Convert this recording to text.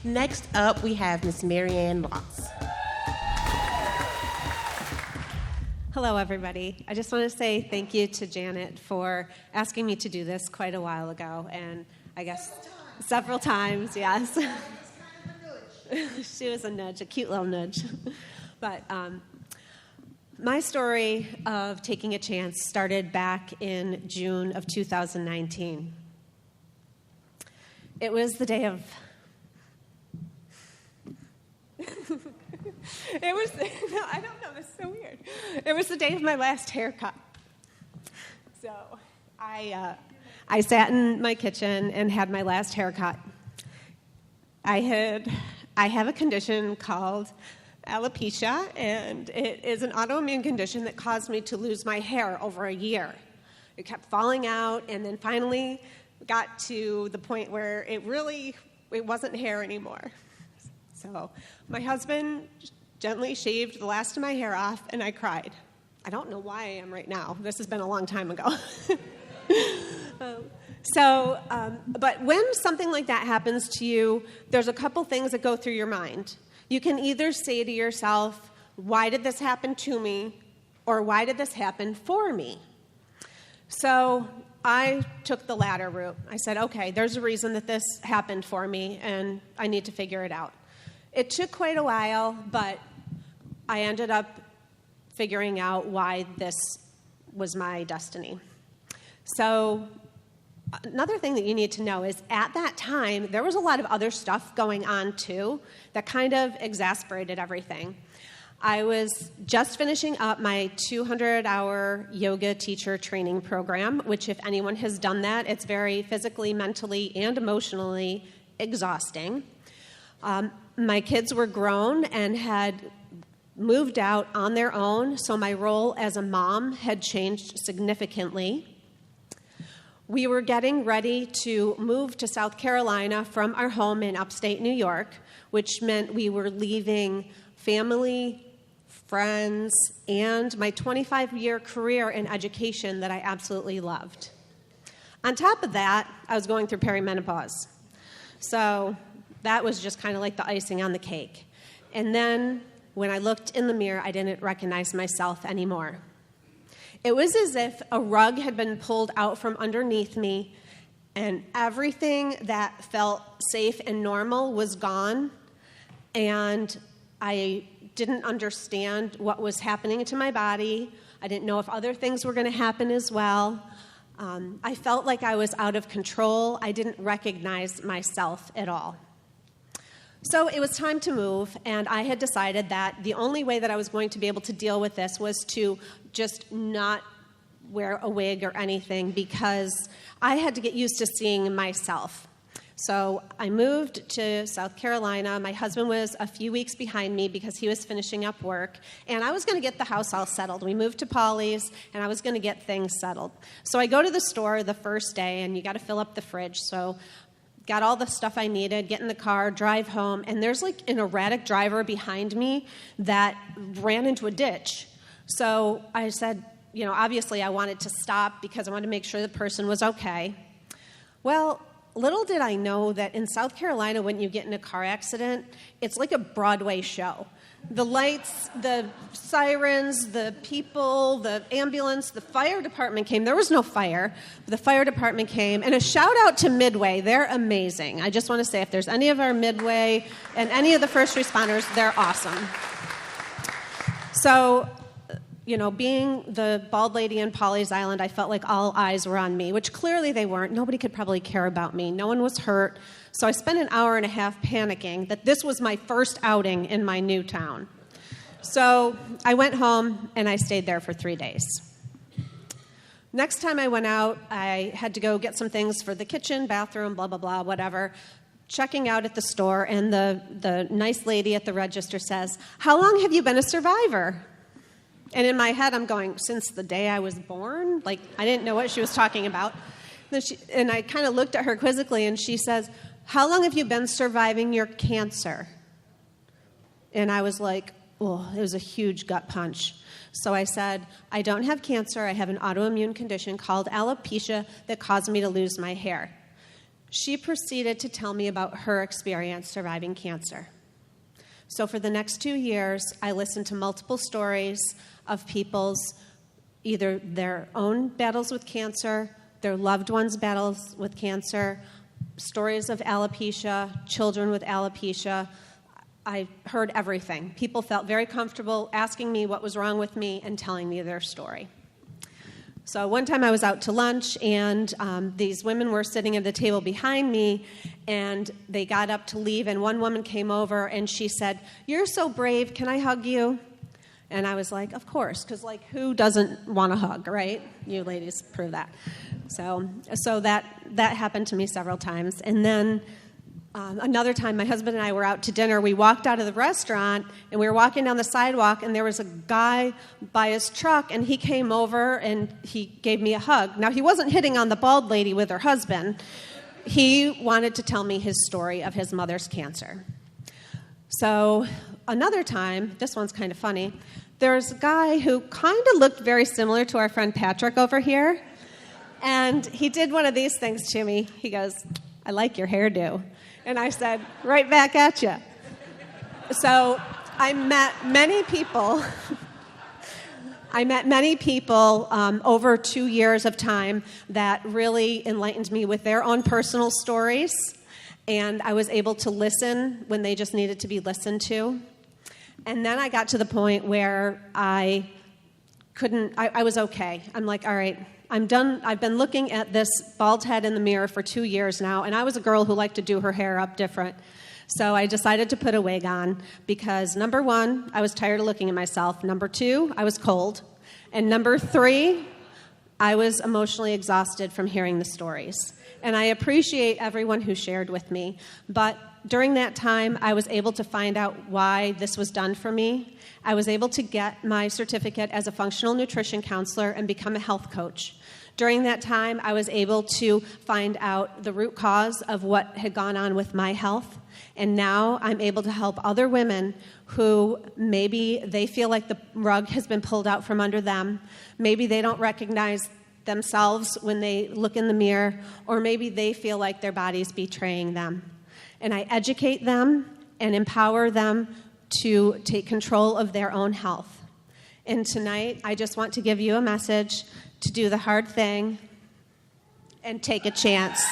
Next up, we have Miss Maryann Loucks. Hello, everybody. I just want to say thank you to Janet for asking me to do this quite a while ago, and I guess several times, yes. She was a nudge, a cute little nudge. But my story of taking a chance started back in June of 2019. It was the day of... It was, no, I don't know, it's so weird. It was the day of my last haircut. So I sat in my kitchen and had my last haircut. I have a condition called alopecia, and it is an autoimmune condition that caused me to lose my hair over a year. It kept falling out, and then finally got to the point where it wasn't hair anymore. So my husband gently shaved the last of my hair off, and I cried. I don't know why I am right now. This has been a long time ago. But when something like that happens to you, there's a couple things that go through your mind. You can either say to yourself, why did this happen to me? Or why did this happen for me? So I took the latter route. I said, okay, there's a reason that this happened for me, and I need to figure it out. It took quite a while, but I ended up figuring out why this was my destiny. So another thing that you need to know is at that time, there was a lot of other stuff going on too that kind of exasperated everything. I was just finishing up my 200-hour yoga teacher training program, which if anyone has done that, it's very physically, mentally, and emotionally exhausting. My kids were grown and had moved out on their own, so my role as a mom had changed significantly. We were getting ready to move to South Carolina from our home in upstate New York, which meant we were leaving family, friends, and my 25-year career in education that I absolutely loved. On top of that, I was going through perimenopause. So that was just kind of like the icing on the cake. And then when I looked in the mirror, I didn't recognize myself anymore. It was as if a rug had been pulled out from underneath me, and everything that felt safe and normal was gone, and I didn't understand what was happening to my body. I didn't know if other things were going to happen as well. I felt like I was out of control. I didn't recognize myself at all. So it was time to move, and I had decided that the only way that I was going to be able to deal with this was to just not wear a wig or anything because I had to get used to seeing myself. So I moved to South Carolina. My husband was a few weeks behind me because he was finishing up work, and I was going to get the house all settled. We moved to Polly's, and I was going to get things settled. So I go to the store the first day, and you got to fill up the fridge. So got all the stuff I needed, get in the car, drive home, and there's like an erratic driver behind me that ran into a ditch. So I said, obviously I wanted to stop because I wanted to make sure the person was okay. Well, little did I know that in South Carolina, when you get in a car accident, it's like a Broadway show. The lights, the sirens, the people, the ambulance, the fire department came. There was no fire. The fire department came. And a shout out to Midway. They're amazing. I just want to say if there's any of our Midway and any of the first responders, they're awesome. So, being the bald lady in Polly's Island, I felt like all eyes were on me, which clearly they weren't. Nobody could probably care about me. No one was hurt. So I spent an hour and a half panicking that this was my first outing in my new town. So I went home, and I stayed there for 3 days. Next time I went out, I had to go get some things for the kitchen, bathroom, blah, blah, blah, whatever. Checking out at the store, and the nice lady at the register says, "How long have you been a survivor?" And in my head, I'm going, since the day I was born? Like, I didn't know what she was talking about. And I kind of looked at her quizzically, and she says, "How long have you been surviving your cancer?" And I was like, oh, it was a huge gut punch. So I said, "I don't have cancer. I have an autoimmune condition called alopecia that caused me to lose my hair." she proceeded to tell me about her experience surviving cancer. So for the next 2 years, I listened to multiple stories of people's either their own battles with cancer, their loved ones' battles with cancer, stories of alopecia, children with alopecia. I heard everything. People felt very comfortable asking me what was wrong with me and telling me their story. So one time I was out to lunch, and these women were sitting at the table behind me, and they got up to leave, and one woman came over, and she said, "You're so brave, can I hug you?" And I was like, of course, because like who doesn't want a hug, right? You ladies prove that. So that happened to me several times. And then another time, my husband and I were out to dinner. We walked out of the restaurant, and we were walking down the sidewalk, and there was a guy by his truck, and he came over, and he gave me a hug. Now, he wasn't hitting on the bald lady with her husband. He wanted to tell me his story of his mother's cancer. So another time, this one's kind of funny, there's a guy who kind of looked very similar to our friend Patrick over here, and he did one of these things to me. He goes, "I like your hairdo." And I said, "Right back at you." So I met many people. Over 2 years of time that really enlightened me with their own personal stories, and I was able to listen when they just needed to be listened to. And then I got to the point where I was okay. I'm like, all right, I'm done. I've been looking at this bald head in the mirror for 2 years now, and I was a girl who liked to do her hair up different. So I decided to put a wig on because, number one, I was tired of looking at myself. Number two, I was cold. And number three, I was emotionally exhausted from hearing the stories. And I appreciate everyone who shared with me. But during that time, I was able to find out why this was done for me. I was able to get my certificate as a functional nutrition counselor and become a health coach. During that time, I was able to find out the root cause of what had gone on with my health. And now I'm able to help other women who maybe they feel like the rug has been pulled out from under them. Maybe they don't recognize themselves when they look in the mirror, or maybe they feel like their body's betraying them. And I educate them and empower them to take control of their own health. And tonight, I just want to give you a message to do the hard thing and take a chance.